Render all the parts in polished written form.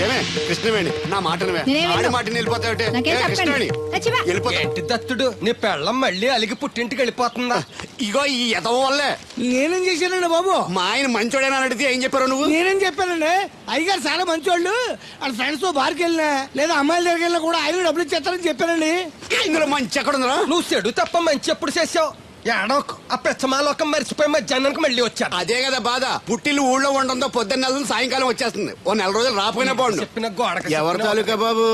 ఏమే కృష్ణవేణి నా మాటను మాటని వెళ్ళిపోతావుటే ఏంటి దత్తుడు నీ పెళ్ళం మళ్ళీ అలిగి పుట్టింటికి వెళ్ళిపోతుందా? ఇగో ఈ ఎదవ వల్లే. నేనేం చేశానండి బాబు? మా ఆయన మంచోడేనా అడిగితే ఏం చెప్పారు నువ్వు? నేనేం చెప్పానండి, అయ్యగారు చాలా మంచోళ్ళు, వాళ్ళ ఫ్రెండ్స్ తో బార్కి వెళ్ళినా లేదా అమ్మాయిల దగ్గరికి వెళ్ళినా కూడా ఆయన డబ్బులు ఇచ్చేస్తారని చెప్పానండి. ఇందులో మంచి ఎక్కడ ఉందా? నువ్వు చెడు తప్ప మంచి ఎప్పుడు చేసావు? ఏడోకు ఆ పెచ్చమాలోకం మర్చిపోయి మధ్యాహ్నానికి మళ్ళీ వచ్చాను. అదే కదా బాధ. పుట్టిల్లు ఊళ్ళో ఉండడంతో పొద్దున్న నెల సాయంకాలం వచ్చేస్తుంది. ఓ నెల రోజులు రాపోయినా బాగుండు. చెప్పిన గోడ ఎవరి తాలూకా బాబు?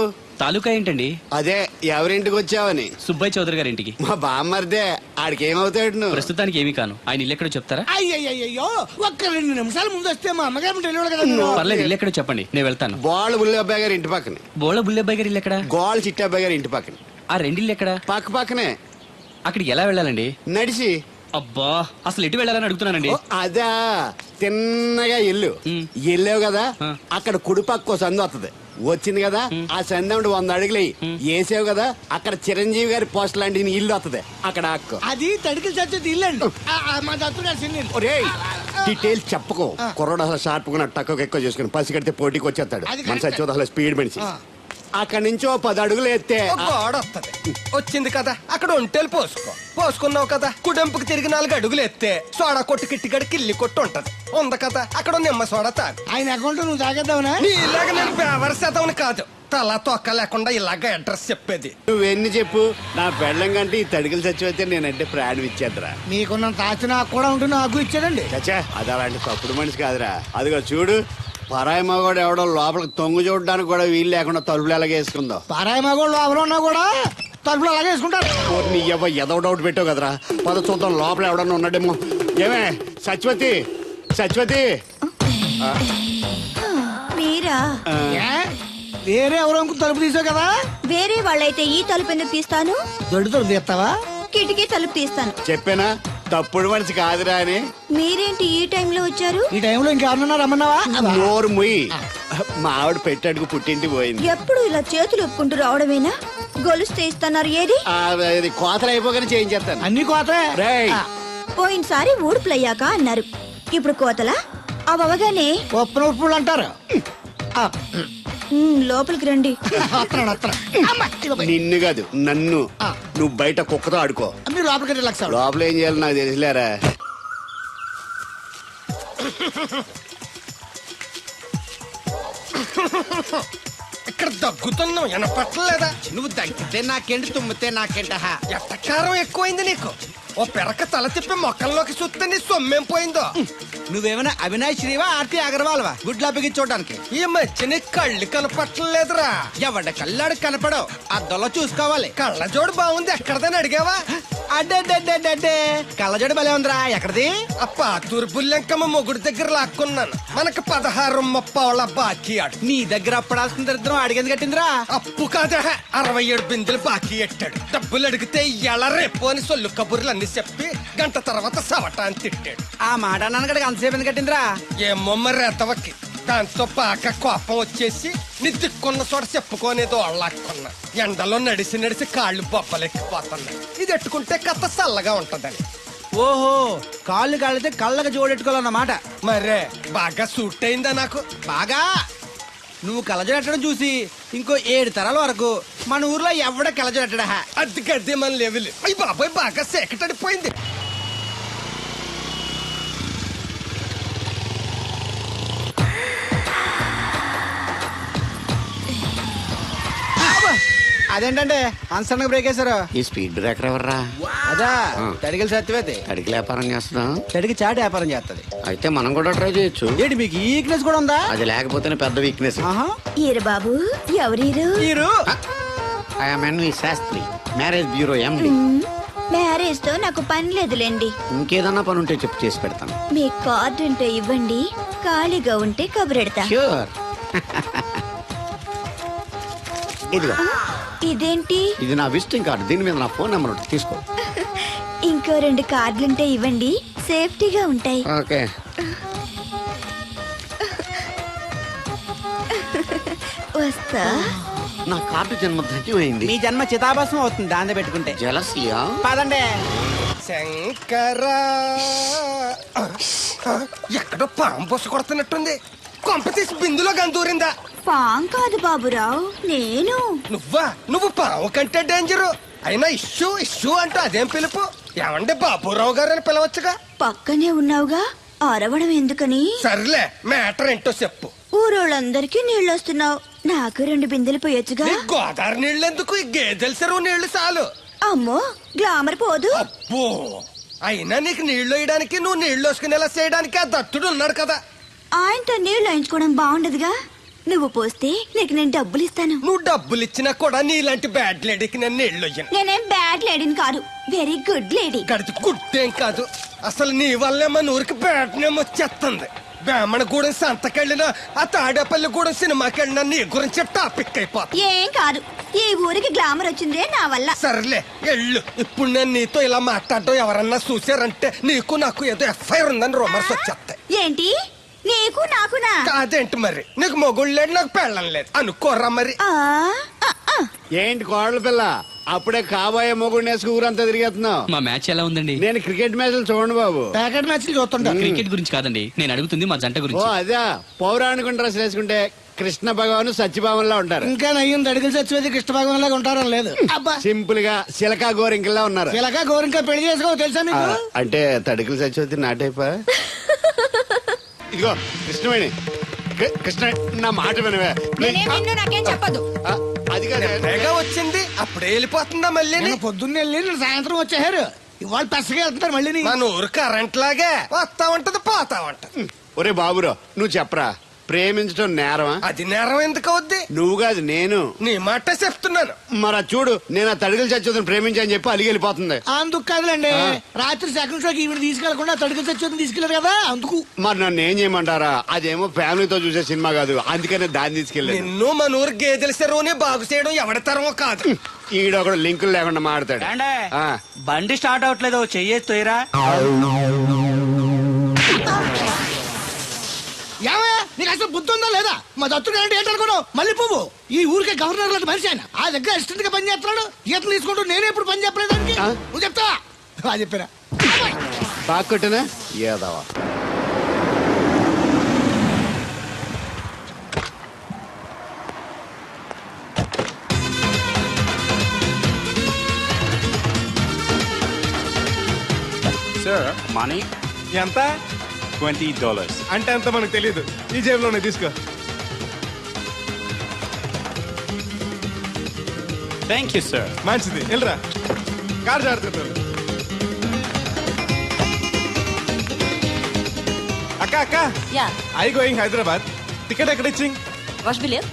తాలూకా ఏంటండి? అదే ఎవరింటికి వచ్చావని. సుబ్బయ్య చౌదరి గారి ఇంటికి. మా బామ్మర్దే. ఆడికి ఏమవుతాడు నువ్వు? ప్రస్తుతానికి ఏమీ కాను. ఆయన ఇల్లు ఎక్కడో చెప్తారా? అయ్యో ఒక్క 2 నిమిషాల ముందు వస్తే మా అమ్మగారు తెలియదు కదా. పర్లేదు, ఇల్లు ఎక్కడో చెప్పండి, నేను వెళ్తాను. బోళ్ళ బుల్లి అబ్బాయి గారి ఇంటి పక్కనే. బోళ బుల్లెబ్బాయి గారి ఇల్లు ఎక్కడ? గోళ్ళ చిట్టి అబ్బాయి గారి ఇంటి పక్కనే. ఆ రెండిల్లు ఎక్కడ? పక్క పక్కనే. అక్కడికి ఎలా వెళ్ళాలండి? నడిచి. అబ్బా, అసలు ఎటు వెళ్ళాలని అడుగుతున్నానండి. అదా తిన్నగా ఇల్లు వెళ్ళావు కదా, అక్కడ కుడి పక్క సందు వస్తుంది. వచ్చింది కదా, ఆ సందు 100 అడుగులు వేసావు కదా, అక్కడ చిరంజీవి గారి పోస్ట్ లాంటి ఇల్లు వస్తుంది. అక్కడ అక్క అది తడికి చచ్చేది ఇల్లు అండి. మా దత్తు గారు చిన్న డీటెయిల్స్ చెప్పకు. కుర్రోడు అసలు షార్ప్ గా తక్కువ ఎక్కువ చేసుకుని పసి కడితే పోటీకి వచ్చేస్తాడు. మన సచ్చి అసలు స్పీడ్ మనిషి. అక్కడి నుంచి 10 అడుగులు ఎత్తే గోడ వస్తుంది. వచ్చింది కదా, అక్కడ ఒంటేలు పోసుకున్నావు కదా, కుడెంపుకి తిరిగి 4 అడుగులు ఎత్తే సోడా కొట్టు కిట్టిగడి కిల్లి కొట్టు ఉంటది. ఉంది కదా, అక్కడ నిమ్మ సోడా తాగు. ఆయన అకౌంట్ నువ్వు తాగేద్దావునా? నీ ఇలాగ నేను బేవర్ శాతం కాదు, తల తొక్క లేకుండా ఇలాగ అడ్రస్ చెప్పేది. నువ్వెన్ని చెప్పు, నా పెళ్ళం కంటే ఈ తడికలు చచ్చిపోతే నేనంటే ప్రాణం ఇచ్చేద్దరా. మీకున్నంత ఆస్తి నాకు కూడా ఉంటుంది, నాకు ఇచ్చాడండి. చచ్చా, అది అలాంటి తప్పుడు మనిషి కాదురా. అదిగో చూడు, పరాయి మగోడు ఎవడో లోపలికి తొంగు చూడడానికి కూడా వీలు లేకుండా తలుపులు ఎలాగ వేసుకుందో. పరాయి మగోళ్ళు ఎవరు ఉన్నా కూడా తలుపులు అలాగే వేసుకుంటారు. నీ ఏదో డౌట్ పెట్టావు కదరా. పద చూద్దాం లోపల ఎవడన్నా ఉన్నాడేమో. ఏమే సత్యవతి, సత్యవతి. మీరా? వేరే ఎవరో తలుపు తీసావు కదా. వేరే వాళ్ళైతే ఈ తలుపు ఎందుకు తీస్తాను? దొడ్డు తలుపు తీస్తావా? కిటికీ తలుపు తీస్తాను. చెప్పానా తప్పుడు మనిషి కాదురా అని. మీరేంటి ఈ టైంలో వచ్చారు? ఈ టైంలో ఇంకెవరన్నా రమ్మన్నావా? నోరు ముయ్యి. మా ఆవిడ పెట్టాడుకు పుట్టింటి పోయింది. ఎప్పుడు ఇలా చేతులు ఒప్పుకుంటూ రావడమేనా? గొలుస్తే ఇస్తున్నారు, ఏది? కోతలు అయిపోగానే చేయించేస్తాను. అన్ని కోతే. పోయినసారి ఊడుపులయ్యాక అన్నారు, ఇప్పుడు కోతలా? అవగానే ఉప్పులు అంటారు. లోపలికి రండి. నిన్ను కాదు నన్ను. నువ్వు బయట కుక్కతో ఆడుకో. మీరు లోపలికి లక్ష. లోపల ఏం చేయాలి నాకు తెలిసిలేరా. ఇక్కడ దగ్గుతున్నావు, వినపట్టలేదా? నువ్వు దగ్గితే నాకేంటి, తుమ్మితే నాకేంట. ఎట్టకారం ఎక్కువైంది నీకు. ఓ పెరక తల తిప్పి మొక్కల్లోకి చూస్తే నీ సొమ్మేం పోయిందో. నువ్వేమైనా అవినాష్ శ్రీవా, ఆర్తి అగర్వాల్వా గుడ్లా బిగించోడానికి? ఈ మధ్య నీ కళ్ళు కనపట్టలేదురా. ఎవడ కళ్ళాడు కనపడవు, అద్దంలో చూసుకోవాలి. కళ్ళజోడు బాగుంది, ఎక్కడదని అడిగావా? అడ్డే కళ్ళజోడు భలే ఉందిరా. ఎక్కడది? ఆ పాతూరు బుల్లెంకమ్మ మొగుడు దగ్గర లాక్కున్నాను. మనకు 16 బాకీ ఆడు. నీ దగ్గర అప్పడాల్సిన దరిద్రం అడిగింది కట్టిందిరా. అప్పు కాదా, 67 బిందెలు బాకీ ఎట్టాడు. డబ్బులు అడిగితే ఎలా రేపు అని సొల్లు కబుర్లు అన్ని చెప్పి గంట తర్వాత సవటాన్ని తిట్టాడు. ఆ మాట అన్నాను అంతసేపు ఎందుకు కట్టిందిరా? ఏమో మరి ఎతవకి. దాంతో పాక కోపం వచ్చేసి నీ దిక్కున్న చోట చెప్పుకోనేదో అళ్ళాక్కున్నా. ఎండలో నడిచి కాళ్ళు బొబ్బలెక్కిపోతున్నాయి. ఇది ఎట్టుకుంటే కథ చల్లగా ఉంటదని. ఓహో, కాళ్ళు కాళ్ళైతే కళ్ళకు జోడెట్టుకోవాలన్నమాట. మరే బాగా సూట్ అయిందా నాకు? బాగా. నువ్వు కళ్ళజోడెట్టడం చూసి ఇంకో 7 తరాల వరకు మన ఊర్లో ఎవడ కళ్ళజోడెట్టడా. అది గడ్డి మన లెవెల్. అయ్యి బాబాయ్ బాగా సేకటడిపోయింది. అదేంటంటే అన్సన్ బ్రేక్ వేశారు. ఈ స్పీడ్ బ్రేకర్ ఎవర్రా? అదా తడికలు సత్యవేతి. తడికి వ్యాపారం చేస్తున్నాం. తడికి చాటి వ్యాపారం చేస్తది. అయితే మనం కూడా ట్రై చేయొచ్చు. ఏంటి మీకు ఈ వీక్నెస్ కూడా ఉందా? అది లేకపోతేనే పెద్ద వీక్నెస్. ఈరు బాబు, ఎవరీరు? Shastri, marriage bureau MD. Marriage తో నాకు పని లేదులేండి. ఇంకేదన్నా పని ఉంటే చెప్పు, చేసి పెడతాను. మీ కార్డు ఉంటే ఇవ్వండి, ఖాళీగా ఉంటే కబురెడతా. ష్యూర్. ఇదిగో. ఇదేంటి? ఇది నా విజిటింగ్ కార్డు. దీని మీద నా ఫోన్ నెంబర్ ఉంటుంది, తీసుకో. ఇంకో 2 కార్డులుంటే ఇవ్వండి, సేఫ్టీగా ఉంటాయి. ఓకే. వస్తా. నా కార్డు జన్మ ధన్యమైంది. మీ జన్మ చితాభాసం అవుతుంది దాన్ని పెట్టుకుంటే. జలసియా? పదండి. శంకరా, ఎక్కడో పాము పొస కొడుతున్నట్టుంది. కొంప తీసి బిందులో గందూరిందా? పాం కాదు బాబురావు, నేను. నువ్వు పావు కంటే డేంజరు. అయినా ఇష్యూ ఇష్యూ అంటూ అదేం పిలుపు? ఏమండి బాబురావు గారు అని పిలవచ్చుగా. పక్కనే ఉన్నావుగా, అరవడం ఎందుకని? సర్లే, మ్యాటర్ ఏంటో చెప్పు. ఊరోళ్ళందరికీ నీళ్ళొస్తున్నావు, నాకు 2 బిందెలు పోయొచ్చుగా. నీ గోదావరి నీళ్ళు ఎందుకు? ఈ గేదెల చెరువు నీళ్లు చాలు. అమ్మో, గ్లామర్ పోదు. అబ్బో, అయినా నీకు నీళ్లు వేయడానికి, నువ్వు నీళ్లు వేసుకునేలా చేయడానికి ఆ దత్తుడు ఉన్నాడు కదా. ఆయనతో నీళ్లు వేయించుకోవడం బాగుండదుగా. నువ్వు పోస్తే నీకు నేను డబ్బులు ఇస్తాను. నువ్వు డబ్బులు ఇచ్చినా కూడా నీలాంటి బ్యాడ్ లేడీకి నేను నీళ్లు వేయను. నేనేం బ్యాడ్ లేడీని కాదు, వెరీ గుడ్ లేడీ. గడిచి గుడ్డేం కాదు. అసలు నీ వల్లే మన ఊరికి బ్యాడ్ నేమ్ వచ్చేస్తుంది. బ్రాహ్మణగూడెం సంతకెళ్ళినా, ఆ తాడేపల్లిగూడెం సినిమాకి వెళ్ళినా నీ గురించి టాపిక్ అయిపోతుంది. ఏం కాదు, ఈ ఊరికి గ్లామర్ వచ్చిందే నా వల్ల. సర్లే ఎళ్ళు. ఇప్పుడు నేను నీతో ఇలా మాట్లాడటం ఎవరన్నా చూసారంటే నీకు నాకు ఏదో ఎఫ్ఐఆర్ ఉందని రూమర్స్ వచ్చేస్తాయి. ఏంటి, నీకు నాకునా? అదేంటి మరి, నీకు మొగుళ్ళు లేడు, నాకు పెళ్ళం లేదు అనుకోరా మరి. ఆ, ఆ, ఆ. ఏంటి కోడల పిల్ల, అప్పుడే కాబోయే మొగుడిని వేసుకు ఊరంతా తిరిగేస్తున్నావు? మా మ్యాచ్ ఎలా ఉందండి? నేను క్రికెట్ మ్యాచ్లు చూడండి బాబు. ప్యాకెట్ మ్యాచ్లు చూస్తుంటా. క్రికెట్ గురించి కాదండి, నేను అడుగుతుంది మా జంట ఓ గురించి. అదే, పౌరాణిక డ్రెస్ వేసుకుంటే కృష్ణ భగవాన్ సత్యభావంలా ఉంటారు. ఇంకా నయ్యం దడిగిలి చచ్చిపోతే కృష్ణ భగవాన్ లాగా ఉంటారని లేదు. అబ్బా, సింపుల్ గా సిలకా గోరింకల్లా ఉన్నారు. ఇలాగా గోరింకా పెళ్లి చేసుకో తెలుసా ఆ, నీకు? అంటే తడికలు చచ్చిపోతే నాటైపా. ఇదిగో కృష్ణవేణి, కృష్ణ నా మాట వినవే. నాకేం చెప్పదు. ఆ, అది కాదు. పైగా వచ్చింది అప్పుడే వెళ్ళిపోతుందా మళ్ళీ? నేను పొద్దున్న వెళ్ళి నేను సాయంత్రం వచ్చేసారు. ఇవాళ పెసగా వెళ్తున్నారు మళ్ళీ. మన ఊరు కరెంట్ లాగే వస్తా ఉంటది పోతా ఉంటది. ఒరే బాబురో, నువ్వు చెప్పరా, ప్రేమించడం నేరమా? అది నేరం ఎందుకు అవుద్ది? నువ్వు కాదు నేను. నీ మాట చెప్తున్నాను. మరి అది చూడు, నేను ఆ తడికలు చచ్చిపోతుంది ప్రేమించని చెప్పి అలిగి వెళ్ళిపోతుంది. అందుకు కాదులేండి, రాత్రి సెకండ్ షోకి ఈవిడ తీసుకెళ్లకుండా తడికి చచ్చి తీసుకెళ్లారు కదా అందుకు. మరి నన్ను ఏం చేయమంటారా? అదేమో ఫ్యామిలీతో చూసే సినిమా కాదు, అందుకనే దాన్ని తీసుకెళ్ళాను. నిన్ను మన ఊరు గేదెల చెరువుని బాగు చేయడం ఎవరి తరమో కాదు. ఈడొకడు లింకులు లేకుండా మాడతాడు. ఆ, బండి స్టార్ట్ అవట్లేదు, చెయ్యేరా. ఏమయ్యా, నీకు అసలు బుద్ధి ఉందా లేదా? మా దత్తుడు అంటే ఏంటనుకున్నావు? మళ్ళీ పువ్వు ఈ ఊరికే గవర్నర్ లాంటి మనిషి ఆయన. ఆ దగ్గర అసిస్టెంట్ గా పని చేస్తున్నాడు. ఈతలు తీసుకుంటూ నేనే ఎప్పుడు పని చెప్పలేదు దానికి. నువ్వు చెప్తావా? చెప్పారా? బాగా కొట్టినా ఏదవా. Sir, money? ఎంత? $20. అంటే ఎంత మనకు తెలియదు. ఈ జేబులోనే తీసుకో. Thank you, sir. మంచిది, వెళ్ళరా. కార్ జాడుతున్నారు. అక్క అక్క, Yeah, I going Hyderabad. Ticket ఎక్కడ ఇచ్చింగ్? wash billet.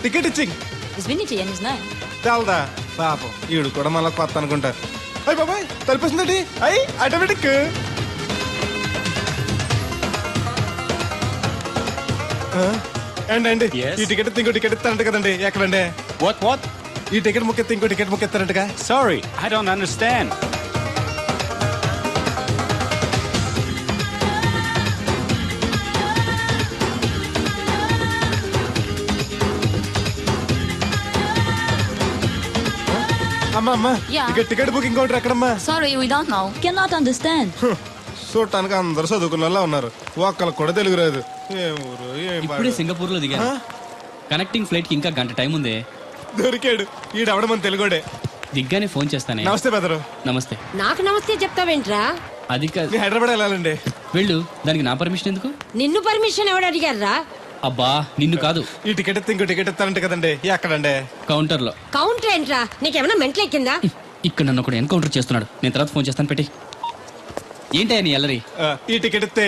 టికెట్ ఇచ్చింగ్ Is Vinny Yen is nine. చాలదా? పాపం ఈడు కూడా మళ్ళీ కొత్త అనుకుంటారు. అయ్యి బాబాయ్, తలిపేసిందండి. అయ్యి ఆటోమేటిక్. అండి Yes. ఈ టికెట్ ఇంకో టికెట్ ఇస్తారంట కదండి. ఎక్కడండి? What? ఈ టికెట్ ముక్కెత్తి ఇంకో టికెట్ ముక్కెత్తారంటగా. Sorry, I don't understand. అమ్మా అమ్మా, Yeah. టికెట్ బుకింగ్ కౌంటర్ ఎక్కడమ్మా? Sorry, we don't know. Cannot understand. చూడటానికి అందరు చదువుకున్న వాళ్ళ ఉన్నారు, ఒక్కళ్ళకి కూడా తెలుగు రాదు. ఏ ఊరు ఏం ఇప్పుడే పాడు. సింగపూర్ లో దిగాను. కనెక్టింగ్ ఫ్లైట్ కి ఇంకా గంట టైం ఉంది. దొరికాడు ఈడవడం మన తెలుగుడే. దిగ్గానే ఫోన్ చేస్తానే. నమస్తే బెదరు. నమస్తే. నాకు నమస్తే చెప్తావేంట్రా? అది కాదు, నేను హైదరాబాద్ వెళ్ళాలండి. వెళ్ళు. దానికి నా పర్మిషన్ ఎందుకు? నిన్ను పర్మిషన్ ఎవడు అడిగారా? అబ్బా, నిన్ను కాదు, ఈ టికెట్ ఇస్తే ఇంకో టికెట్ ఇస్తారంట కదండి. ఎక్కడండి? కౌంటర్ లో. కౌంటర్ ఏంట్రా? నీకేమైనా మెంట్లెక్కిందా? ఇక్కడ నన్ను ఒకడు ఎన్కౌంటర్ చేస్తున్నాడు. నేను తర్వాత ఫోన్ చేస్తాను, పెట్టి. ఏంటయ్యా నీ అల్లరి? ఈ టికెట్ ఇస్తే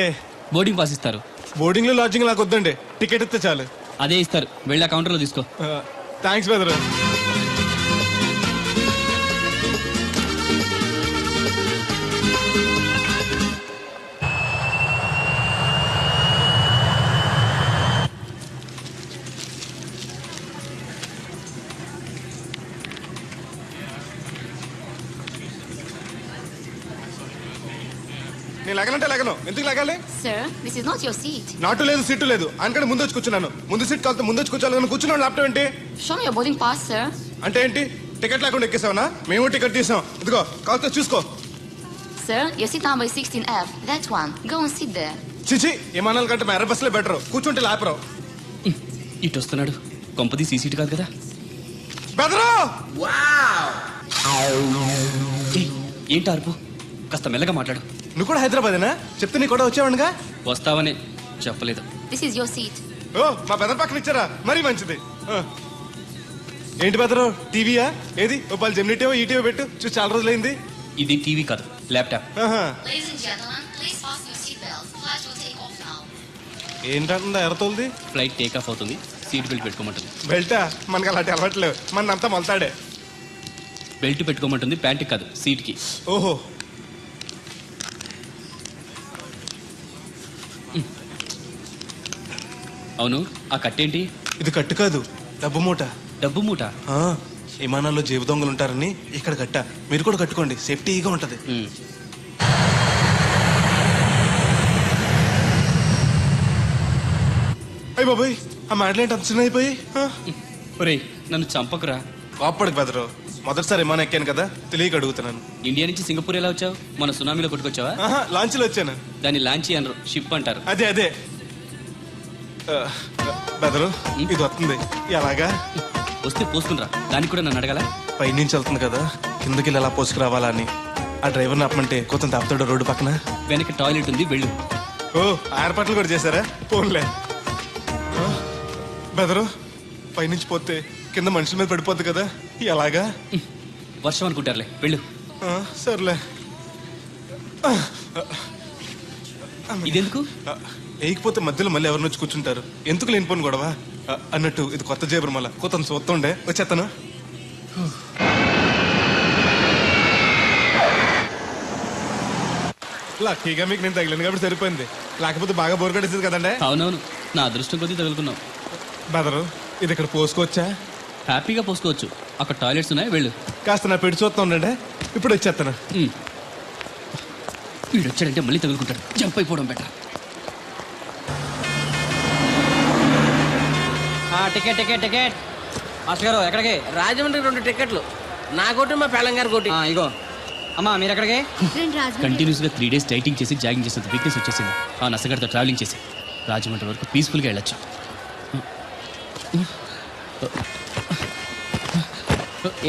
బోర్డింగ్ పాస్ ఇస్తారు. బోర్డింగ్ లో లాడ్జింగ్ నాకు వద్దండి, టికెట్ ఇస్తే చాలు. అదే ఇస్తారు, వెళ్ళి ఆ కౌంటర్ లో తీసుకో. థ్యాంక్స్ బెదరు. నేను లగనంటే లగను. ఎందుకు లగాలి? Sir, this is not your seat. నాటు లేదు, సీటు లేదు. అందుకని ముందు వచ్చి కూర్చున్నాను. ముందు సీట్ కాదు, ముందు వచ్చి కూర్చోాలి. కూర్చున్నాను. ల్యాప్టాప్ ఏంటి? Show me your boarding pass, sir. అంటే ఏంటి? టికెట్ లేకుండా ఎక్కేసావనా? మేము టికెట్ తీసాం. ఇదిగో కాస్త చూసుకో. Sir, your seat number is 16F. That one. Go and sit there. చిచి విమానాల కంటే మా ఎర్ర బస్సులే బెటర్, కూర్చుంటే లేపరు. ఇటు వస్తున్నాడు, కొంపది సీసీటీ కాదు కదా. బెదరు ఏయ్, ఏంటి అరుపు? కాస్త మెల్లగా మాట్లాడు. నువ్వు కూడా హైదరాబాదేనా? చెప్తే నీ కూడా వచ్చావనుగా. వస్తావనే చెప్పలేదు. This is your seat. ఓ మా బెదర్ పక్కన ఇచ్చారా, మరీ మంచిది. ఏంటి బెదరు, టీవీయా? ఏది ఓ పలు జెమినిటీవో ఈటీవో పెట్టు, చూసి చాలా రోజులైంది. ఇది టీవీ కాదు, ల్యాప్టాప్. ఆహా. Ladies and gentlemen, please fasten your seatbelts. Flight will take off now. ఏంటంటుందా ఎర్రతోల్ది? ఫ్లైట్ టేక్ ఆఫ్ అవుతుంది, సీట్ బెల్ట్ పెట్టుకోమంటుంది. బెల్టా? మనకి అలాంటి అలవాట్లేవు, మన అంతా మొలతాడే. బెల్ట్ పెట్టుకోమంటుంది, ప్యాంట్కి కాదు సీట్కి. ఓహో. అవును, ఆ కట్టేంటి? ఇది కట్టు కాదు, డబ్బు మూట. డబ్బు మూట? ఆ, విమానాల్లో జేబు దొంగలు ఉంటారని ఇక్కడ కట్ట. మీరు కూడా కట్టుకోండి, సేఫ్టీగా ఉంటది. అయ్య బాబాయ్, ఆ మాటలేంటి అంత చిన్న అయిపోయి? ఒరేయ్, నన్ను చంపకురా. కోప్పడికి బెదరు, మొదటిసారి విమానం ఎక్కాను కదా, తెలియక అడుగుతున్నాను. ఇండియా నుంచి సింగపూర్ ఎలా వచ్చావు? మన సునామీలో కొట్టుకొచ్చావా? ఆహా, లాంచ్లో వచ్చాను. దాన్ని లాంచీ అనరు, షిప్ అంటారు. అదే అదే. బెదరు, ఇది వస్తుంది ఎలాగా? వస్తే పోసుకునిరా, దానికి కూడా నన్ను అడగాల? పైనుంచి వెళ్తుంది కదా, కిందకి వెళ్ళి ఎలా పోసుకురావాలా అని. ఆ డ్రైవర్ని ఆపమంటే కొంచెం తాపుతాడు రోడ్డు పక్కన. వెనక టాయిలెట్ ఉంది, వెళ్ళు. ఓ, ఏర్పాట్లు కూడా చేశారా? పోన్లే. బెదరు, పైనుంచి పోతే కింద మనుషుల మీద పడిపోద్ది కదా, ఎలాగా? వర్షం అనుకుంటారులే, వెళ్ళు. సర్లే. ఇదెందుకు? వేయకపోతే మధ్యలో మళ్ళీ ఎవరిని వచ్చి కూర్చుంటారు, ఎందుకు లేనిపోను గొడవ. అన్నట్టు ఇది కొత్త జేబురు, మళ్ళా కొత్త చూస్తుండే వచ్చేస్తాను. లక్కీగా మీకు నేను తగిలింది కాబట్టి సరిపోయింది, లేకపోతే బాగా బోర్ కట్టేసింది కదండి. అవునవును, నా అదృష్టం కొద్దీ తగులుకున్నావు. బెదరు, ఇది ఇక్కడ పోసుకోవచ్చా? హ్యాపీగా పోసుకోవచ్చు, అక్కడ టాయిలెట్స్ ఉన్నాయి, వెళ్ళు. కాస్త నా పెట్టి చూస్తా ఉండండి, ఇప్పుడు వచ్చేస్తాను. వీడు వచ్చాడంటే మళ్ళీ తగులుకుంటాడు, జంప్ అయిపోవడం better. Ticket ticket ticket. Master గారు ఎక్కడికి? రాజమండ్రికి 2 టికెట్లు, నా కోటి మా పెళ్ళం గారి కోటి. ఇగో అమ్మా, మీరు ఎక్కడికి? కంటిన్యూస్ గా 3 days డైటింగ్ చేసి జాగింగ్ చేసేంత వీక్నెస్ వచ్చేసింది. ఆ నసగడతో ట్రావెలింగ్ చేసి రాజమండ్రి వరకు పీస్ఫుల్గా వెళ్ళొచ్చు.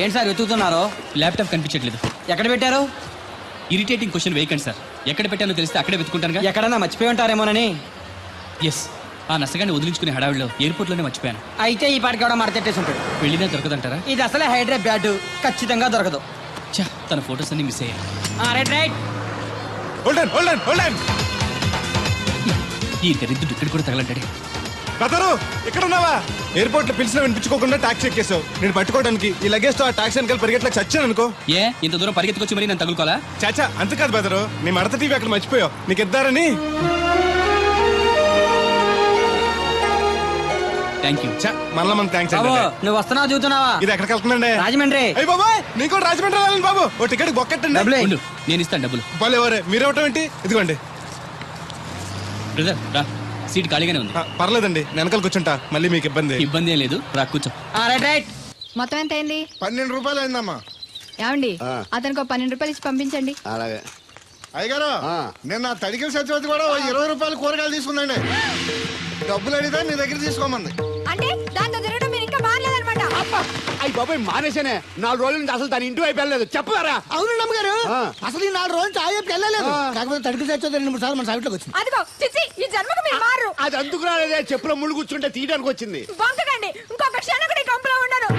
ఏంటి సార్ వెతుకుతున్నారు? ల్యాప్టాప్ కనిపించట్లేదు. ఎక్కడ పెట్టారు? ఇరిటేటింగ్ క్వశ్చన్ వేయకండి సార్, ఎక్కడ పెట్టానో తెలిస్తే అక్కడే వెతుకుంటానుగా. ఎక్కడన్నా మర్చిపోయి ఉంటారేమోనని. ఎస్, ఆ నసగాన్ని వదిలించుకునే హడావిడిలో ఎయిర్పోర్ట్లోనే మర్చిపోయాను. అయితే ఈ పాటికి కూడా మడతెట్టేసి ఉంటాడు. వెళ్ళినా దొరకదంటారా? ఇది అసలే హైదరాబాద్, ఖచ్చితంగా దొరకదు. చా, తన ఫొటోస్ అన్ని మిస్ అయ్యాయి. Right right. ఈ దరిద్రుడు ఇక్కడ కూడా తగలంటాడే. బెదరు, ఇక్కడ ఉన్నావా? ఎయిర్పోర్ట్ లో పిలిచినా వినిపించుకోకుండా టాక్సీ ఎక్కేసావు. నేను పట్టుకోవడానికి ఈ లగేజ్ తో ఆ టాక్సీ వెనకాల పరిగెట్లా చచ్చాను అనుకో. ఏ, ఇంత దూరం పరిగెత్తుకొచ్చి మరి నేను తగులుకోవాలా? చాచా, అంతకాదు బెదరు, నీ మడత టీవీ అక్కడ మర్చిపోయావు, నీకు ఇద్దారని. Thank you. మళ్ళీ మన థ్యాంక్స్ అండి. నువ్వు వస్తున్నావు చూస్తున్నావా? ఇది ఎక్కడికి వెళ్తుందండి? రాజమండ్రి. అయ్యి బాబాయ్, నీకు కూడా రాజమండ్రి వెళ్ళాలి బాబు. ఓ టికెట్ బొక్కెట్టండి. ఉండు, నేను ఇస్తాను డబ్బులు. ఎవరే మీరు ఇవ్వటం ఏంటి? ఇదిగోండి. బ్రదర్ రా, సీట్ ఖాళీగానే ఉంది. పర్లేదండి, నేను వెనకాల కూర్చుంటా, మళ్ళీ మీకు ఇబ్బంది. ఇబ్బంది ఏం లేదు, రా కూర్చో. Right right. మొత్తం ఎంత అయింది? 12 రూపాయలు అయిందమ్మా. ఏమండి, అతనికి 12 రూపాయలు ఇచ్చి పంపించండి. అలాగే. అయ్యగారు, నిన్న తడికిల సత్యవతి కూడా 20 రూపాయలు కూరగాయలు తీసుకుందండి. డబ్బులు అడిగితే నీ దగ్గర తీసుకోమంది. అంటే దాంతో తిరగడం మీరు ఇంకా మారలేదన్నమాట. అయ్యి బాబాయ్, మానేశానే. 4 రోజుల నుంచి అసలు తన ఇంటి వైపు వెళ్ళలేదు. చెప్పారా? అవును అమ్మగారు, అసలు ఈ 4 రోజులు చాయకి వెళ్ళలేదు. కాకపోతే తడికిల సత్యవతి 2-3 సార్లు మన సైట్లోకి వచ్చింది. అదిగో చిచ్చి, ఈ జన్మకు మీరు మారు. అది అందుకు రాలేదే, చెప్పులో ముళ్ళు కూర్చుంటే తీయడానికి వచ్చింది. వంకకండి, ఇంకొక క్షణం కూడా ఈ కంపలో ఉండను.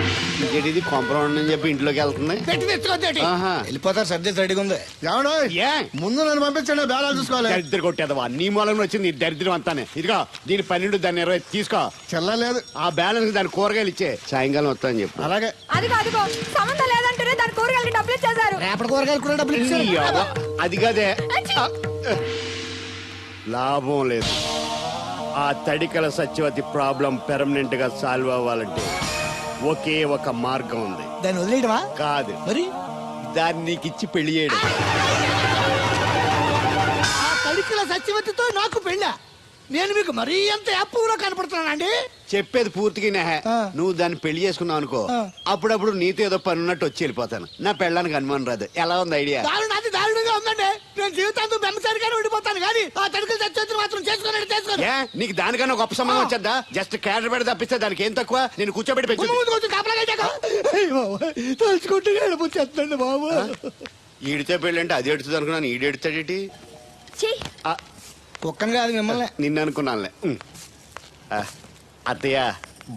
ఇది కాంపౌండ్ అని చెప్పి ఇంట్లోకి వెళ్తుంది. పెట్టి తెచ్చుకోద్దేటి, వెళ్ళిపోతారు. సర్ది రెడీగా ఉంది. ఏమన్నా ముందు నన్ను పంపించండి, బేరాలు చూసుకోవాలి. దరిద్ర కొట్టేదవా, నీ మూలంగా వచ్చింది ఈ దరిద్రం అంతానే. ఇదిగో దీని 12, దాన్ని 20 తీసుకో. చెల్లలేదు. ఆ బ్యాలెన్స్ దాని కూరగాయలు ఇచ్చే, సాయంకాలం వస్తాయని చెప్పు. అలాగే. అదిగో అదిగో, సంబంధం లేదంటేనే దాని కూరగాయలకి డబ్బులు ఇచ్చేశారు. రేపటి కూరగాయలు కూడా డబ్బులు ఇచ్చారు. అది కదే, లాభం లేదు. ఆ తడికల సత్యవతి ప్రాబ్లం పెర్మనెంట్ గా సాల్వ్ అవ్వాలంటే ఒకే ఒక మార్గం ఉంది. దాన్ని వదిలేయడమా? కాదు మరి, దాన్ని నీకు ఇచ్చి పెళ్లి చేయడం. ఆ తడికిల సత్యవతితో నాకు పెళ్ళ. నేను మీకు మరీ అంత యాప్లో కనపడుతున్నానండి. చెప్పేది పూర్తిగా నెహ. నువ్వు దాన్ని పెళ్లి చేసుకున్నావు అనుకో, అప్పుడప్పుడు నీతో ఏదో పని ఉన్నట్టు వచ్చి వెళ్ళిపోతాను. నా పెళ్ళడానికి అనుమానం రాదు. ఎలా ఉంది ఐడియా? అది దారుణంగా ఉందండి. నేను జీవితాంతం బెమ్మసారిగానే ఉండిపోతాను కానీ ఆ తడికలు చచ్చి మాత్రం చేసుకోను. ఏ నీకు దానికన్నా గొప్ప సంబంధం వచ్చేద్దా? జస్ట్ క్యాడర్ పెడితే తప్పిస్తే దానికి ఏం తక్కువ? నేను కూర్చోబెట్టి పెంచు. తలుచుకుంటే ఏడిపోతుందండి బాబు. ఈడితే పెళ్ళి అంటే అది ఎడుతుంది అనుకున్నాను. ఈడు ఎడుతాడేటి? ఒక్కని కాదు మిమ్మల్ని. నిన్ను అనుకున్నానులే. అత్తయ్య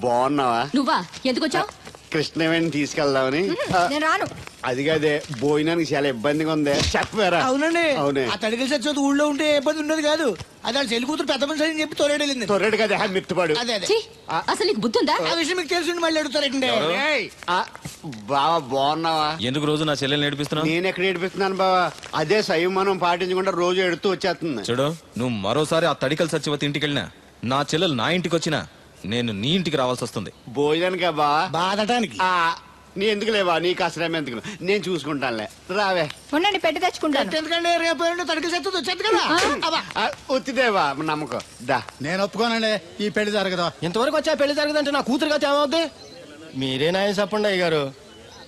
బాగున్నావా? నువ్వా ఎందుకు వచ్చావు? కృష్ణవేణి తీసుకెళ్దామని. నేను రాను. అది కాదే, భోజనానికి చాలా ఇబ్బందిగా ఉంది. చెప్పారా? అవునండి. అవునే. ఆ తడికలు చచ్చి ఊళ్ళో ఉంటే ఏ ఇబ్బంది ఉండదు కాదు. అది వాళ్ళ చెల్లి కూతురు పెద్ద మనిషి అని చెప్పి తోలేడెళ్ళింది. తొర్రెడు కదా మిత్తుపాడు. అదే అదే. ఛీ, అసలు నీకు బుద్ధి ఉందా? ఆ విషయం మీకు తెలిసి మళ్ళీ అడుగుతారండి. బావా బాగున్నావా? ఎందుకు రోజు నా చెల్లెల్ని ఏడిపిస్తున్నావు? నేను ఎక్కడ ఏడిపిస్తున్నాను బావా? అదే సంయమనం పాటించకుండా రోజు ఎడుతూ వచ్చేస్తుంది. చూడు, నువ్వు మరోసారి ఆ తడికల సత్యవతి ఇంటికి వెళ్ళినా, నా చెల్లెలు నా ఇంటికి వచ్చినా, నేను నీ ఇంటికి రావాల్సి వస్తుంది. భోజనానికా బావా? బాధటానికి. నీ ఎందుకు లేవా? నీకు అసలు ఎందుకు? నేను చూసుకుంటానులే. రావే. ఉండండి పెట్టి తెచ్చుకుంటాను. ఎందుకంటే రేపు తడికలు చచ్చి వచ్చేది కదా. ఒత్తిదేవా నమ్మకం. దా. నేను ఒప్పుకోనండి. ఈ పెళ్లి జరగదు. ఇంతవరకు వచ్చా పెళ్లి జరగదంటే నా కూతురుగా ఏమవుద్ది? మీరే నాయ చెప్పండి అయ్య గారు.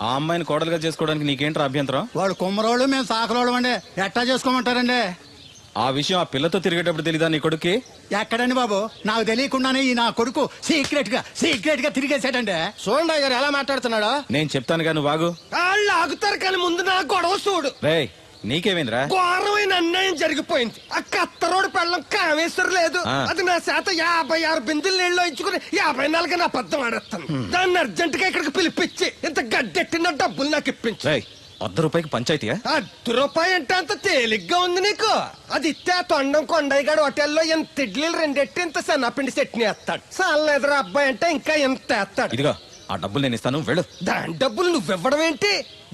ఆ అమ్మాయిని కోడలుగా చేసుకోవడానికి నీకేంట్రా అభ్యంతరం? వాడు కుమ్మరోళ్ళు, మేము సాకరోళ్ళు అండి. ఎట్టా చేసుకోమంటారండి? ఆ విషయం ఆ పిల్లతో తిరిగేటప్పుడు తెలీదా నీ కొడుక్కి? ఎక్కడండి బాబు? నాకు తెలియకుండానే ఈ నా కొడుకు సీక్రెట్ గా తిరిగేసాడండి. చూడండి అయ్య గారు ఎలా మాట్లాడుతున్నాడో. నేను చెప్తానుగా, నువ్వు బాగు. వాళ్ళు ఆగుతారు కానీ ముందు నా గొడవ చూడు. రేయ్, నీకేమైందిరా? ఘోరమైన అన్యాయం జరిగిపోయింది. ఆ కత్తరోడు పెళ్ళం కామేశ్వరం లేదు. అది నా శాత 56 బిందులు నీళ్ళు ఇచ్చుకుని 54 నా అబద్ధం ఆడేస్తాను. దాన్ని అర్జెంట్ గా ఇక్కడికి పిలిపించి ఇంత గడ్డెట్టిన డబ్బులు నాకు ఇప్పించు. రేయ్, ₹100 పంచాయతీయా? ₹1 అంటే అంత తేలిగ్గా ఉంది నీకు? అది ఇస్తే ఆ తొండం కొండయ్యగాడు హోటల్లో ఎంత ఇడ్లీలు 2 ఎట్టి ఇంత సన్నపిండి చట్నీ వేస్తాడు. సాలెదరా అబ్బాయి అంటే ఇంకా ఎంత వేస్తాడు. ఇదిగో ఆ డబ్బులు నేను ఇస్తాను, వెళ్ళు. దాని డబ్బులు నువ్వివ్వడం ఏంటి?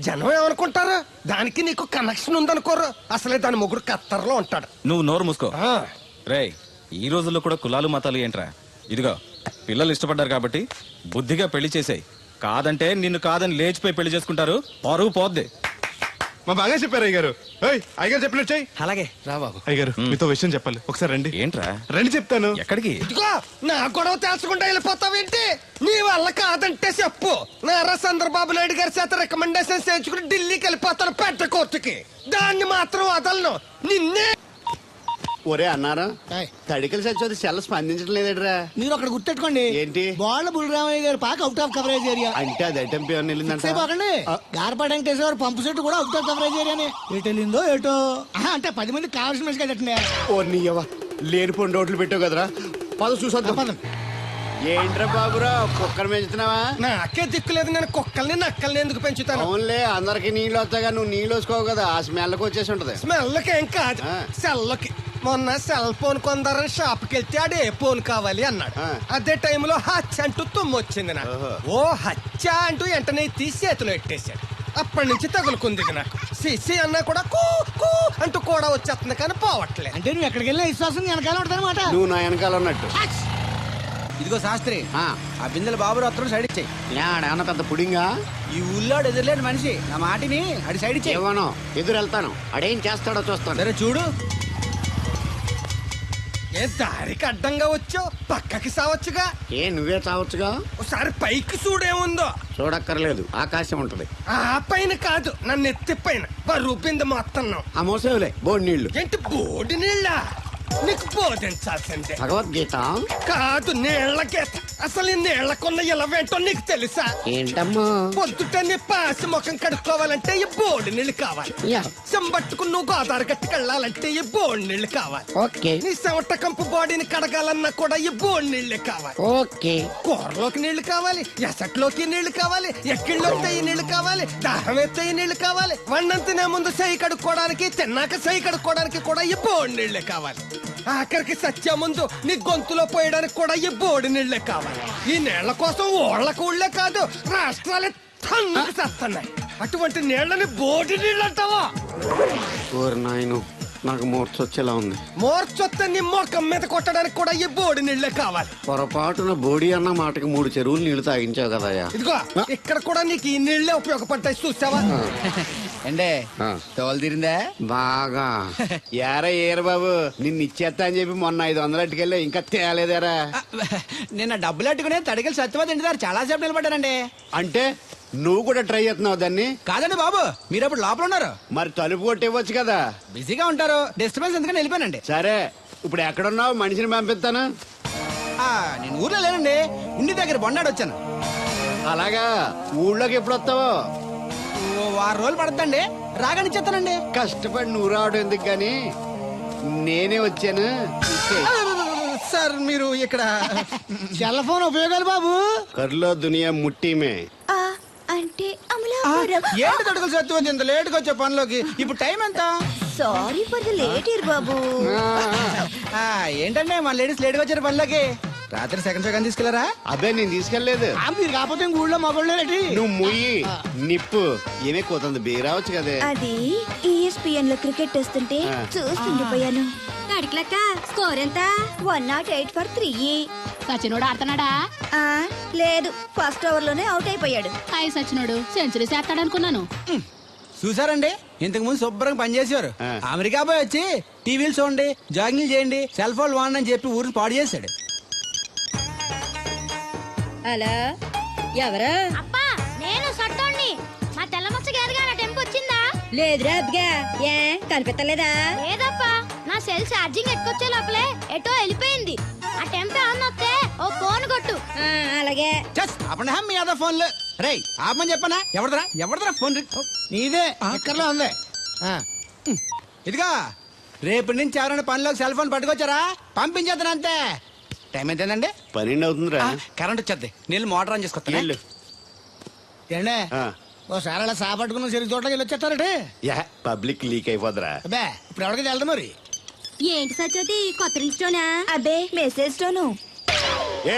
జనం ఏమనుకుంటారు? దానికి నీకు కనెక్షన్ ఉందనుకోరు. అసలే దాని ముగ్గురు కత్తర్లో ఉంటాడు. నువ్వు నోరు మూసుకో. రేయ్, ఈ రోజుల్లో కూడా కులాలు మతాలు ఏంట్రా? ఇదిగో, పిల్లలు ఇష్టపడ్డారు కాబట్టి బుద్ధిగా పెళ్లి చేసేయ్. కాదంటే నిన్ను కాదని లేచిపోయి పెళ్లి చేసుకుంటారు, పరువు పోద్ది. మా బాగా చెప్పారు అయ్యగారు. అయ్యగారు చెప్పినట్టు చెయ్యి. అలాగే రా బాబు. అయ్యగారు మీతో విషయం చెప్పాలి, ఒకసారి రండి. ఏంట్రా? రండి చెప్తాను. ఎక్కడికి? ఇదిగో నా గొడవ తెలుసుకుంటా వెళ్ళిపోతావేంటి? నీ వల్ల కాదంటే చెప్పు. నారా చంద్రబాబు నాయుడు గారి చేత రికమెండేషన్ చేయించుకుని ఢిల్లీకి వెళ్ళిపోతాను పెద్ద కోర్టుకి. దాన్ని మాత్రం వదలను. నిన్నే. ఒరే అన్నారా, తడికలు చచ్చి సెల్ స్పందించడం లేదట్రా. మీరు అక్కడ గుర్తెట్టుకోండి. ఏంటి? బాళ్ళ బుల్రామయ్య గారి పాక అవుట్ ఆఫ్ కవరేజ్ ఏరియా. అంటే అది ఐటమ్ పేరు వెళ్ళిందంటే గార్పాడు వెంకటేశ్వర పంపు సెట్ కూడా అవుట్ ఆఫ్ కవరేజ్ ఏరియానే. ఎటు వెళ్ళిందో ఏటో. అంటే 10 మంది కావాల్సిన మనిషి కదండి. ఓ నీయవా, లేనిపోని రోడ్లు పెట్టావు కదరా. పద చూసొద్దాం. పదం. ఏంట్రా బాబురా, కుక్కర్ పెంచుతున్నావా? నాకే దిక్కులేదు. నేను కుక్కల్ని నక్కల్ని ఎందుకు పెంచుతాను? అవునులే, అందరికి నీళ్ళు వస్తాగా, నువ్వు నీళ్ళు వేసుకోవు కదా, ఆ స్మెల్కి వచ్చేసి ఉంటది. స్మెల్కి ఏం కాదు, సెల్కి. మొన్న సెల్ ఫోన్ కొందరని షాప్కి వెళ్తే ఆడు ఏ ఫోన్ కావాలి అన్నాడు. అదే టైంలో హచ్చ అంటూ తుమ్మొచ్చింది నాకు. ఓ హచ్చ అంటూ వెంటనే తీసి చేతిలో ఎట్టేశాడు. అప్పటి నుంచి తగులుకుంది నాకు. సిసి అన్నా కూడా కూ కూ అంటూ కూడా వచ్చేస్తుంది కానీ పోవట్లే. అంటే నువ్వు ఎక్కడికి వెళ్ళినా విశ్వాసం వెనకాల ఉంటుందన్నమాట. నువ్వు నా వెనకాల ఉన్నట్టు. ఇదిగో శాస్త్రి, ఆ బిందెల బాబు అత్తరు సైడ్ ఇచ్చాయి. ఏమన్నా పెద్ద పుడింగా? ఈ ఊళ్ళో ఎదురులేని మనిషి నా మాటిని అడి సైడ్ ఇచ్చాయి. ఏమనో ఎదురు వెళ్తాను, అడేం చేస్తాడో చూస్తాను. సరే చూడు. ఏ దారికి అడ్డంగా వచ్చావు, పక్కకి సావచ్చుగా. ఏ నువ్వే చావచ్చుగా. ఒకసారి పైకి చూడేముందో. చూడక్కర్లేదు, ఆకాశం ఉంటది. ఆ పైన కాదు, నన్ను ఎత్తి పైన రూపింది మొత్తం. ఆ మోసేవులే బోడి నీళ్లు. ఏంటి బోడి నీళ్ళ? నీకు బోధించాల్సిందే. భగవద్గీత కాదు, నీళ్ల గీత. అసలు ఈ నీళ్లకున్న ఇలవేంటో నీకు తెలుసా? ఏంటమ్మా? పొద్దుట నీ పాసి ముఖం కడుక్కోవాలంటే ఈ బోడి నీళ్లు కావాలి. చెంబట్టుకుని నువ్వు గోదావరి గట్టుకెళ్ళాలంటే ఈ బోడి నీళ్లు కావాలి. ఓకే. నీ చెమట కంపు బాడీని కడగాలన్నా కూడా ఈ బోడి నీళ్లే కావాలి. ఓకే. కూరలోకి నీళ్లు కావాలి, ఎసట్లోకి నీళ్లు కావాలి, ఎక్కిళ్ళలోకి ఈ నీళ్లు కావాలి, దాహం ఎత్తే ఈ నీళ్లు కావాలి. వండం తినే ముందు చెయ్యి కడుక్కోవడానికి, తిన్నాక చెయ్యి కడుక్కోవడానికి కూడా ఈ బోడి నీళ్లే కావాలి. ఆఖరికి సత్య ముందు నీ గొంతులో పోయడానికి కూడా ఈ బోడి నీళ్లే కావాలి. ఈ నీళ్ల కోసం ఓళ్లకు ఊళ్ళే కాదు, రాష్ట్రాలే తన్నుకు చేస్తున్నాయి. అటువంటి నీళ్లని బోడి నీళ్ళు అంటావా? ఓరి నాయను, నాకు మూర్చొచ్చేలా ఉంది. మోర్చొత్తే నీ మొఖం మీద కొట్టడానికి కూడా ఈ బోడి నీళ్లే కావాలి. పొరపాటున బోడి అన్న మాటకి 3 చెరువులు నీళ్లు తాగించావు కదయ్యా. ఇదిగో ఇక్కడ కూడా నీకు ఈ నీళ్లే ఉపయోగపడతాయి, చూసావా? ఏండే ఆ. తోలు తీరిందా బాగా ఏరా ఏరు బాబు నిన్ను ఇచ్చేస్తా అని చెప్పి మొన్న 500 అట్టుకెళ్ళి ఇంకా తేలేదేరా నిన్న డబ్బులు అట్టుకునే తడికలు సత్యవతి ఇంటి దగ్గర చాలా సేపు నిలబడ్డానండి. అంటే నువ్వు కూడా ట్రై చేస్తున్నావు దాన్ని? కాదండి బాబు, మీరు అప్పుడు లోపల ఉన్నారు, మరి తలుపు కొట్టి ఇవ్వచ్చు కదా. బిజీగా ఉంటారు, డిస్టర్బెన్స్ ఎందుకని వెళ్ళిపోయానండి. సరే ఇప్పుడు ఎక్కడున్నావు? మనిషిని పంపిస్తాను. నేను ఊర్లో లేనండి, ఇంటి దగ్గర బొండాడు వచ్చాను. అలాగా, ఊళ్ళోకి ఎప్పుడు వస్తావో? ఓ 6 రోజులు పడుతుందండి, రాగానే ఇచ్చేస్తానండి. కష్టపడి నువ్వు రావడం ఎందుకు కానీ నేనే వచ్చాను. సార్ మీరు ఇక్కడ సెల్ ఫోన్ ఉపయోగాలు బాబు కర్లో దునియా ముట్టిమే. ఆ, అంటే అమలాపురం. ఏంటి తడుకలు సత్యవతి ఇంత లేట్ గా వచ్చే పనిలోకి? ఇప్పుడు టైం ఎంత? Sorry for the late year బాబు. ఏంటంటే మా లేడీస్ లేట్ గా వచ్చారు పనిలోకి. రాత్రి సెకండ్ సెకండ్ తీసుకెళ్లారా? అదే నేను తీసుకెళ్లేదు. మీరు కాకపోతే ఊళ్ళో మగోళ్ళేటి. నువ్వు ముయ్యి నిప్పు ఏమే కోతుంది బీరావచ్చు కదే. అది ESPN లో క్రికెట్ వస్తుంటే చూస్తుండిపోయాను. అడిగిలక్క స్కోర్ ఎంత? 108 for 3. సచినోడు ఆడుతున్నాడా? లేదు, ఫస్ట్ ఓవర్ లోనే అవుట్ అయిపోయాడు. హాయ్ సచినోడు సెంచరీ చేస్తాడనుకున్నాను. చూసారండి, ఇంతకు ముందు శుభ్రంగా పనిచేసేవారు. అమెరికా పోయి వచ్చి టీవీలు చూడండి, జాగింగ్ చేయండి, సెల్ ఫోన్ వాడండి అని చెప్పి ఊరిని పాడు చేశాడు. హలో, ఎవరా? అప్పా నేను సట్టోణ్ణి. మా తెల్లమచ్చ గారిగా నా టెంపు వచ్చిందా? లేదురా అబ్బగా, ఏ కనిపెట్టలేదా? లేదప్పా, నా సెల్ ఛార్జింగ్ ఎక్కొచ్చే లోపలే ఎటో వెళ్ళిపోయింది. ఆ టెంపు ఏమన్నా వస్తే ఓ ఫోన్ కొట్టు. అలాగే. అప్పుడు మీ అదా ఫోన్లు రేయ్ ఆపమని చెప్పనా? ఎవరిదరా ఫోన్? నీదే ఎక్కర్లో ఉంది. ఇదిగా రేపటి నుంచి ఎవరైనా పనిలోకి సెల్ ఫోన్ పట్టుకొచ్చారా పంపించేద్దాను అంతే. టైం ఎంతేందండి? 12 అవుతుందిరా. కరెంట్ వచ్చేది, నీళ్ళు మోటార్ ఆన్ చేసుకొస్తా. వెళ్ళు. ఏండే ఆ. ఓసారి అలా సాపట్టుకున్న సరి చోట్లకి వెళ్ళి వచ్చేస్తారటే. యా, పబ్లిక్ లీక్ అయిపోద్రా. అబ్బే ఇప్పుడు ఎవరికి వెళ్దాం మరి? ఏంటి సత్యవతి కొత్త రింగ్స్టోనా? అబ్బే, మెసేజ్ తోను.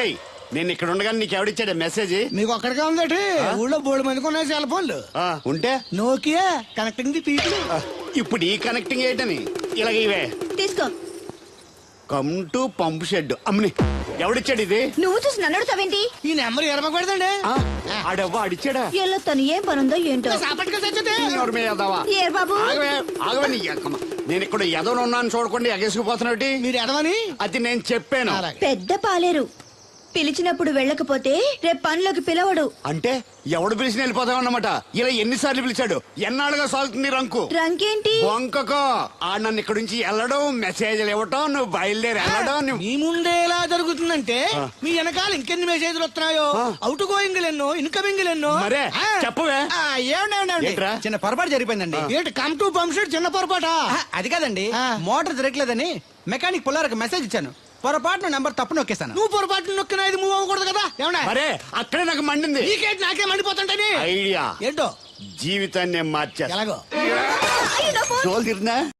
ఏయ్, నేను ఇక్కడ ఉండగానే నీకు ఎవడిచ్చాడే మెసేజ్? మీకు ఒక్కడిగా ఉందటి, ఊళ్ళో 3 మందికి ఉన్నాయి సెల్ ఫోన్లు. ఉంటే నోకియా కనెక్టింగ్ ది పీపుల్. ఇప్పుడు ఈ కనెక్టింగ్ ఏంటని ఇలాగ ఇవే. తీసుకో. Come to pump shed. అమ్మని ఎవడిచ్చాడు ఇది? నువ్వు చూసి నన్ను అడుగుతావేంటి? ఈ నెంబర్ ఎరమకూడదండి. ఆడవ్వ అడిచాడా? ఎల్లో తను ఏం పనుందో ఏంటో. ఎవరి మీద ఎదవా? ఏర్ బాబు, ఆగవే, ఆగవే నీ ఎక్కమ్మ. నేను ఇక్కడ ఎదవను ఉన్నాను చూడకుండా ఎగేసుకుపోతున్నట్టు. మీరు ఎదవని అది నేను చెప్పాను. పెద్ద పాలేరు. పిలిచినప్పుడు వెళ్ళకపోతే రేపు పనిలోకి పిలవడు. అంటే ఎవడు పిలిచిన వెళ్ళిపోతావు అన్నమాట. ఇలా ఎన్నిసార్లు పిలిచాడు? ఎన్నాళ్ళుగా సాగుతుంది రంకు. రంకేంటి? వంకకో ఆ నన్ను ఇక్కడ నుంచి వెళ్ళడం, మెసేజ్లు ఇవ్వటం, నువ్వు బయలుదేరి వెళ్ళడం. మీ ముందే ఎలా జరుగుతుందంటే మీ వెనకాల ఇంకెన్ని మెసేజ్లు వస్తున్నాయో. అవుట్ గోయింగ్ ఎన్నో, ఇన్కమింగ్ ఎన్నో. మరే చెప్పవే. ఏంట్రా? చిన్న పొరపాటు జరిగిపోయిందండి. ఏంటి కమ్ టు పంప్ షెడ్ చిన్న పొరపాట? అది కాదండి, మోటార్ తిరగలేదని మెకానిక్ పుల్లారకు మెసేజ్ ఇచ్చాను. పొరపాటున నెంబర్ తప్పు నొక్కేసాను. నువ్వు పొరపాటు నొక్కినా ఇది మూవ్ అవ్వకూడదు కదా? ఏమన్నా మరే అక్కడే నాకు మండింది. నీకేంటి నాకే మండిపోతుంటని ఐడియా ఏంటో జీవితాన్ని మార్చా. ఎలాగో తోలు తిరిగినా